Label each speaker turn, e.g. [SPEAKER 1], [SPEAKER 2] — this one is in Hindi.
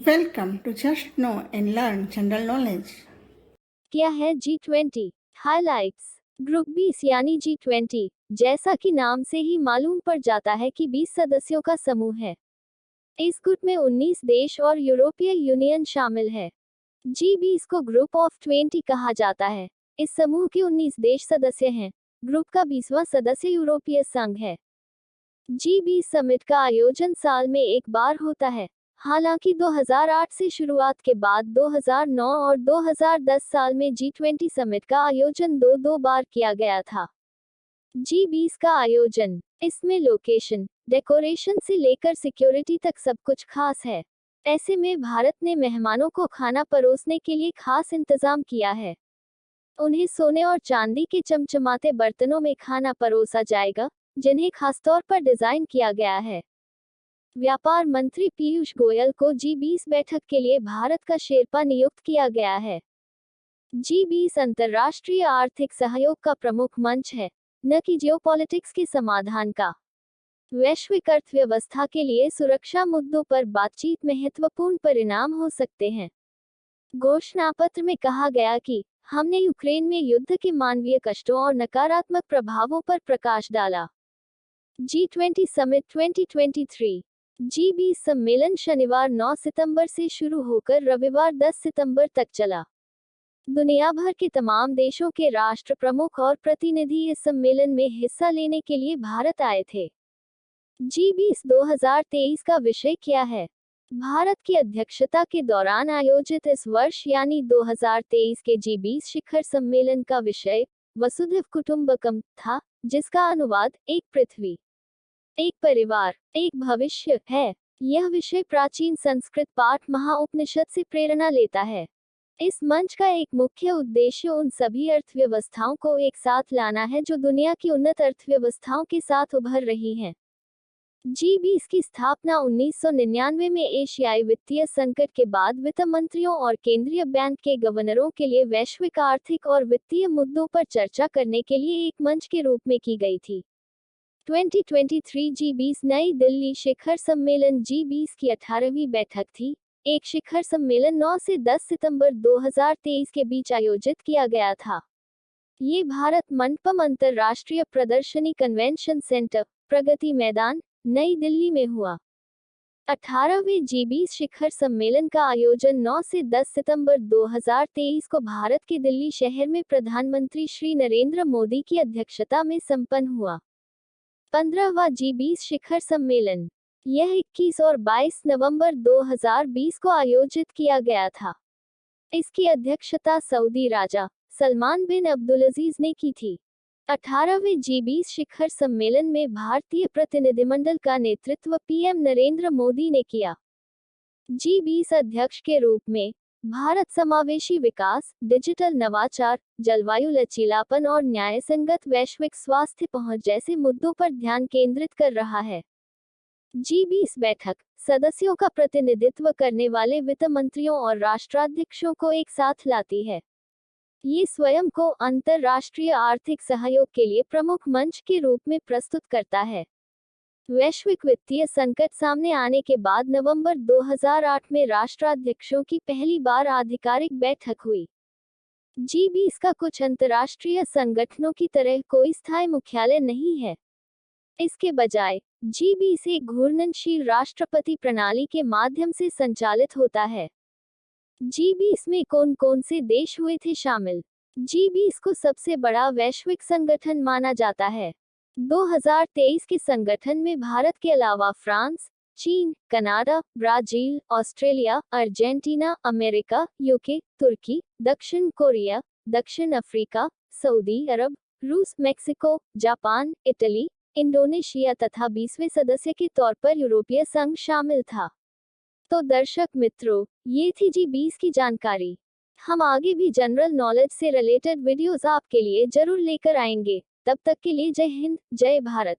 [SPEAKER 1] Welcome to Just Know and Learn General Knowledge.
[SPEAKER 2] क्या है G20? हाइलाइट्स। ग्रुप 20 यानी G20, जैसा कि नाम से ही मालूम पड़ जाता है कि 20 सदस्यों का समूह है। इस ग्रुप में 19 देश और यूरोपीय यूनियन शामिल है। G20 को ग्रुप ऑफ 20 कहा जाता है। इस समूह के 19 देश सदस्य हैं। ग्रुप का 20वां सदस्य यूरोपीय संघ है। G20 समिट का आयोजन साल में एक बार होता है। हालांकि 2008 से शुरुआत के बाद 2009 और 2010 साल में G20 समिट का आयोजन दो बार किया गया था। G20 का आयोजन, इसमें लोकेशन, डेकोरेशन से लेकर सिक्योरिटी तक सब कुछ खास है। ऐसे में भारत ने मेहमानों को खाना परोसने के लिए खास इंतजाम किया है। उन्हें सोने और चांदी के चमचमाते बर्तनों में खाना परोसा जाएगा, जिन्हें खासतौर पर डिजाइन किया गया है। व्यापार मंत्री पीयूष गोयल को G20 बैठक के लिए भारत का शेरपा नियुक्त किया गया है। G20 अंतर्राष्ट्रीय आर्थिक सहयोग का प्रमुख मंच है, न कि जियोपॉलिटिक्स के समाधान का। वैश्विक अर्थव्यवस्था के लिए सुरक्षा मुद्दों पर बातचीत महत्वपूर्ण परिणाम हो सकते हैं। घोषणापत्र में कहा गया कि हमने यूक्रेन में युद्ध के मानवीय कष्टों और नकारात्मक प्रभावों पर प्रकाश डाला। G20 summit 2023। G20 सम्मेलन शनिवार 9 सितंबर से शुरू होकर रविवार 10 सितंबर तक चला। दुनिया भर के तमाम देशों के राष्ट्र प्रमुख और प्रतिनिधि इस सम्मेलन में हिस्सा लेने के लिए भारत आए थे। G20 2023 का विषय क्या है? भारत की अध्यक्षता के दौरान आयोजित इस वर्ष यानी 2023 के G20 शिखर सम्मेलन का विषय वसुधैव कुटुंबकम था, जिसका अनुवाद एक पृथ्वी, एक परिवार, एक भविष्य है। यह विषय प्राचीन संस्कृत पाठ महाउपनिषद से प्रेरणा लेता है। इस मंच का एक मुख्य उद्देश्य उन सभी अर्थव्यवस्थाओं को एक साथ लाना है जो दुनिया की उन्नत अर्थव्यवस्थाओं के साथ उभर रही हैं। G20 की स्थापना 1999 में एशियाई वित्तीय संकट के बाद वित्त मंत्रियों और केंद्रीय बैंक के गवर्नरों के लिए वैश्विक आर्थिक और वित्तीय मुद्दों पर चर्चा करने के लिए एक मंच के रूप में की गई थी। 2023 G20 नई दिल्ली शिखर सम्मेलन G20 की 18वीं बैठक थी। एक शिखर सम्मेलन 9 से 10 सितंबर 2023 के बीच आयोजित किया गया था। ये भारत मंडपम अंतरराष्ट्रीय प्रदर्शनी कन्वेंशन सेंटर, प्रगति मैदान, नई दिल्ली में हुआ। 18वें G20 शिखर सम्मेलन का आयोजन 9 से 10 सितंबर 2023 को भारत के दिल्ली शहर में प्रधानमंत्री श्री नरेंद्र मोदी की अध्यक्षता में संपन्न हुआ। 15वां G20 शिखर सम्मेलन, यह 21 और 22 नवंबर 2020 को आयोजित किया गया था। इसकी अध्यक्षता सऊदी राजा सलमान बिन अब्दुलअजीज ने की थी। 18वें G20 शिखर सम्मेलन में भारतीय प्रतिनिधिमंडल का नेतृत्व पीएम नरेंद्र मोदी ने किया। G20 अध्यक्ष के रूप में भारत समावेशी विकास, डिजिटल नवाचार, जलवायु लचीलापन और न्यायसंगत वैश्विक स्वास्थ्य पहुंच जैसे मुद्दों पर ध्यान केंद्रित कर रहा है। G20 बैठक सदस्यों का प्रतिनिधित्व करने वाले वित्त मंत्रियों और राष्ट्राध्यक्षों को एक साथ लाती है। ये स्वयं को अंतर्राष्ट्रीय आर्थिक सहयोग के लिए प्रमुख मंच के रूप में प्रस्तुत करता है। वैश्विक वित्तीय संकट सामने आने के बाद नवंबर 2008 में राष्ट्राध्यक्षों की पहली बार आधिकारिक बैठक हुई। G20 का कुछ अंतर्राष्ट्रीय संगठनों की तरह कोई स्थायी मुख्यालय नहीं है। इसके बजाय G20 एक घूर्णनशील राष्ट्रपति प्रणाली के माध्यम से संचालित होता है। G20 में कौन कौन से देश हुए थे शामिल? G20 को सबसे बड़ा वैश्विक संगठन माना जाता है। 2023 के संगठन में भारत के अलावा फ्रांस, चीन, Canada, Brazil, Australia, Argentina, America, UK, तुर्की, दक्षिण कोरिया, दक्षिण अफ्रीका, सऊदी अरब, रूस, मेक्सिको, जापान, इटली, इंडोनेशिया तथा 20वें सदस्य के तौर पर यूरोपीय संघ शामिल था। तो दर्शक मित्रों, ये थी G20 की जानकारी। हम आगे भी जनरल नॉलेज से रिलेटेड वीडियोस आपके लिए जरूर लेकर आएंगे। तब तक के लिए जय हिंद, जय भारत।